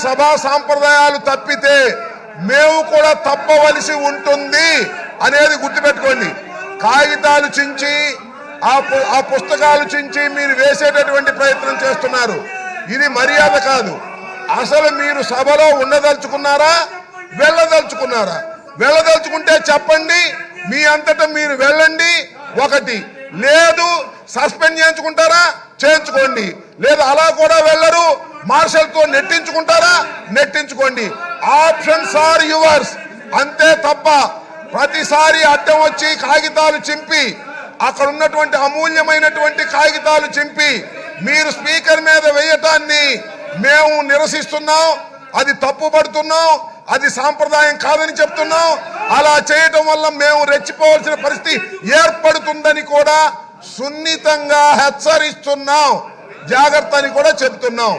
సభా సాంప్రదాయాలు తప్పితే మేము కూడా తప్పవలసి ఉంటుంది అనేది గుర్తుపెట్టుకోండి. కాగితాలు చించి ఆ పుస్తకాలు చించి మీరు వేసేటటువంటి ప్రయత్నం చేస్తున్నారు. ఇది మర్యాద కాదు. అసలు మీరు సభలో ఉండదలుచుకున్నారా, వెళ్ళదలుచుకున్నారా? వెళ్ళదలుచుకుంటే చెప్పండి, మీ అంతటా మీరు వెళ్ళండి. ఒకటి లేదు, సస్పెండ్ చేయించుకుంటారా చేయించుకోండి, లేదు అలా కూడా వెళ్ళరు, మార్షల్తో నెట్టించుకుంటారా నెట్టించుకోండి. Options are yours. అంతే తప్ప ప్రతిసారి అడ్డం వచ్చి కాగితాలు చింపి, అక్కడ ఉన్నటువంటి అమూల్యమైనటువంటి కాగితాలు చింపి మీరు స్పీకర్ మీద వేయటాన్ని మేము నిరసిస్తున్నాం. అది తప్పుపడుతున్నాం, అది సాంప్రదాయం కాదని చెప్తున్నాం. అలా చేయటం వల్ల మేము రెచ్చిపోవాల్సిన పరిస్థితి ఏర్పడుతుందని కూడా సున్నితంగా హెచ్చరిస్తున్నాం, జాగ్రత్త అని కూడా చెప్తున్నాం.